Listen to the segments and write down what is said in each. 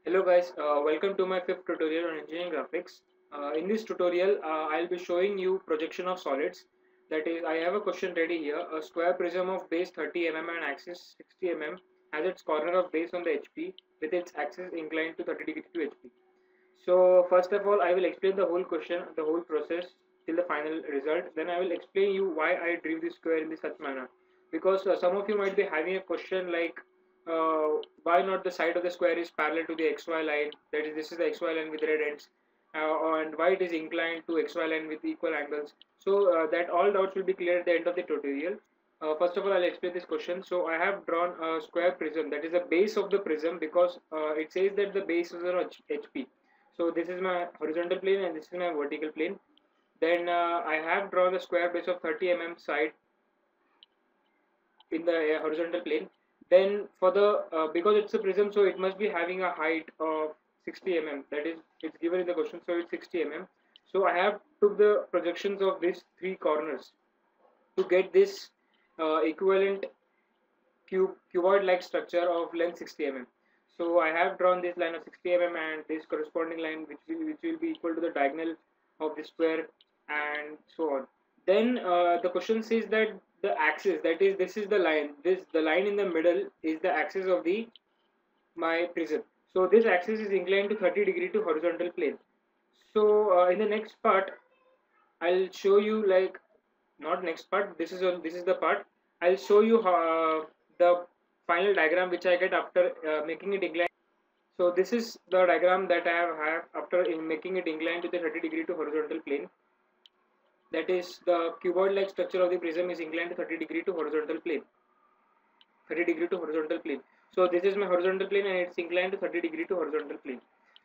Hello guys, welcome to my fifth tutorial on engineering graphics. In this tutorial, I'll be showing you projection of solids. That is, I have a question ready here. A square prism of base 30 mm and axis 60 mm has its corner of base on the HP with its axis inclined to 30 degree to HP. So first of all, I will explain the whole question, the whole process till the final result. Then I will explain you why I drew this square in this such manner. Because some of you might be having a question like, why not the side of the square is parallel to the XY line? That is, this is the XY line with red ends, and why it is inclined to XY line with equal angles. So that all doubts will be clear at the end of the tutorial. First of all, I'll explain this question. So I have drawn a square prism. That is the base of the prism because it says that the base is on HP. So this is my horizontal plane and this is my vertical plane. Then I have drawn the square base of 30 mm side in the horizontal plane. Then for the because it's a prism, so it must be having a height of 60 mm. That is, it's given in the question, so it's 60 mm. So I have took the projections of these three corners to get this equivalent cuboid-like structure of length 60 mm. So I have drawn this line of 60 mm and this corresponding line which will be equal to the diagonal of the square and so on. Then the question says that the axis, that is, this is the line, the line in the middle is the axis of the my prism. So this axis is inclined to 30 degree to horizontal plane. So in the next part I'll show you, like, not next part, this is the part. I'll show you how, the final diagram which I get after making it inclined. So this is the diagram that I have after making it inclined to the 30 degree to horizontal plane. That is, the cuboid like structure of the prism is inclined to 30 degree to horizontal plane. 30 degree to horizontal plane. So this is my horizontal plane and it's inclined to 30 degree to horizontal plane.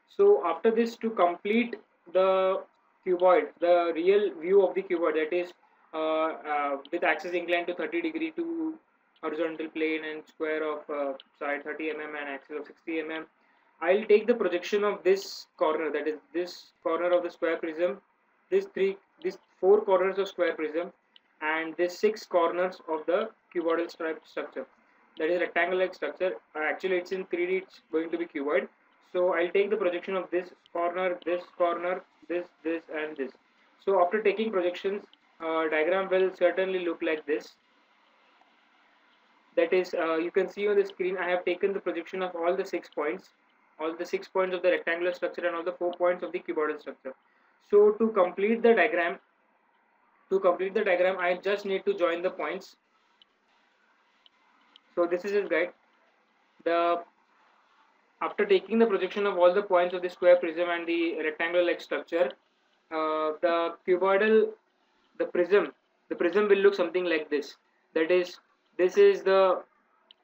So after this, to complete the cuboid, the real view of the cuboid, that is with axis inclined to 30 degree to horizontal plane and square of side 30 mm and axis of 60 mm, I'll take the projection of this corner, that is this corner of the square prism, these four corners of square prism, and these six corners of the cuboidal structure, that is rectangle like structure. Actually it's in 3D, it's going to be cuboid. So I'll take the projection of this corner, this and this. So after taking projections, diagram will certainly look like this. That is, you can see on the screen I have taken the projection of all the 6 points, all the 6 points of the rectangular structure and all the 4 points of the cuboidal structure. So to complete the diagram I just need to join the points. So this is his guide. The After taking the projection of all the points of the square prism and the rectangular like structure, the cuboidal, the prism, the prism will look something like this. That is, this is the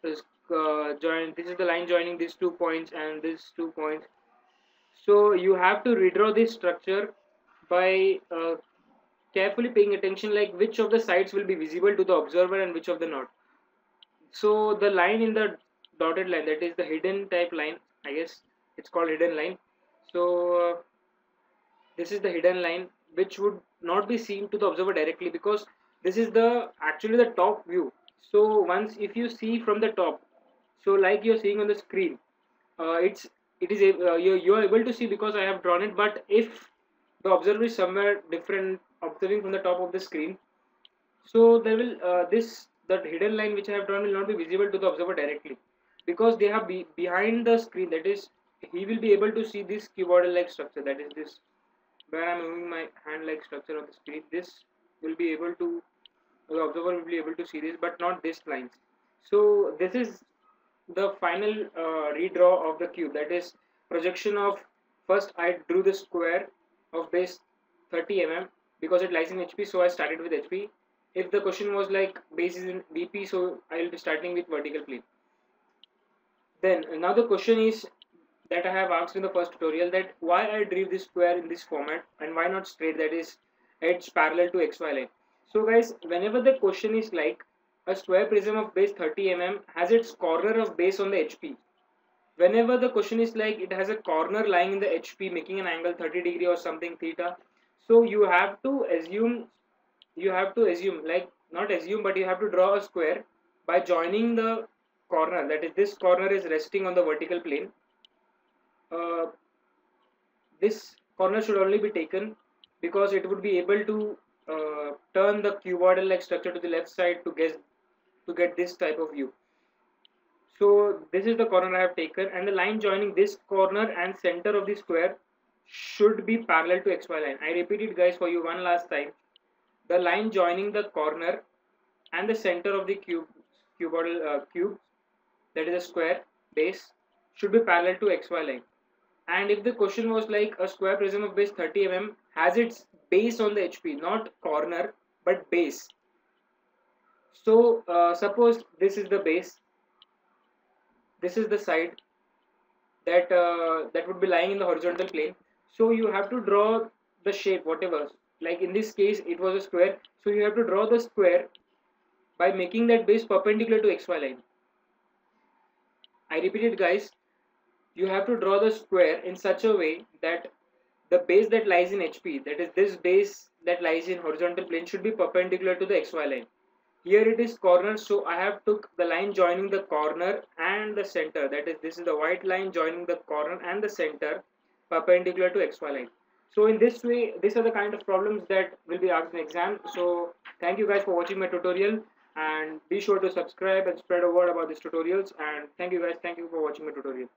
this is the line joining these 2 points and these 2 points. So you have to redraw this structure by carefully paying attention, like which of the sides will be visible to the observer and which of the not. So the line in the dotted line, that is the hidden type line, I guess it's called hidden line. So this is the hidden line which would not be seen to the observer directly because this is the actually the top view. So once if you see from the top, so like you're seeing on the screen, it's it is you are able to see because I have drawn it. But if the observer is somewhere different observing from the top of the screen, so there will this that hidden line which I have drawn will not be visible to the observer directly because they have behind the screen. That is, he will be able to see this cuboidal like structure, that is this where I'm moving my hand like structure on the screen. This will be able to, the observer will be able to see this, but not this lines. So this is the final redraw of the cube, that is projection of, first I drew the square of base 30 mm because it lies in HP, so I started with HP. If the question was like base is in VP, so I will be starting with vertical plane. Then another question is that I have asked in the first tutorial, that why I drew this square in this format and why not straight, that is edge parallel to XY line. So guys, whenever the question is like a square prism of base 30 mm has its corner of base on the HP, whenever the question is like it has a corner lying in the HP making an angle 30 degree or something theta, so you have to assume, like, not assume, but you have to draw a square by joining the corner, that is this corner is resting on the vertical plane uh, this corner should only be taken because it would be able to turn the cuboidal like structure to the left side to get this type of view. So this is the corner I have taken, and the line joining this corner and center of the square should be parallel to XY line. I repeat it guys for you one last time. The line joining the corner and the center of the cube, that is a square base, should be parallel to XY line. And if the question was like a square prism of base 30 mm has its base on the HP, not corner but base. So suppose this is the base, this is the side that would be lying in the horizontal plane. So you have to draw the shape, whatever. Like in this case, it was a square. So you have to draw the square by making that base perpendicular to XY line. I repeat it, guys. You have to draw the square in such a way that the base that lies in HP, that is this base that lies in horizontal plane, should be perpendicular to the XY line. Here it is corner, so I have took the line joining the corner and the center, that is this is the white line joining the corner and the center perpendicular to XY line. So in this way, these are the kind of problems that will be asked in exam. So thank you guys for watching my tutorial, and be sure to subscribe and spread a word about these tutorials. And thank you guys, thank you for watching my tutorial.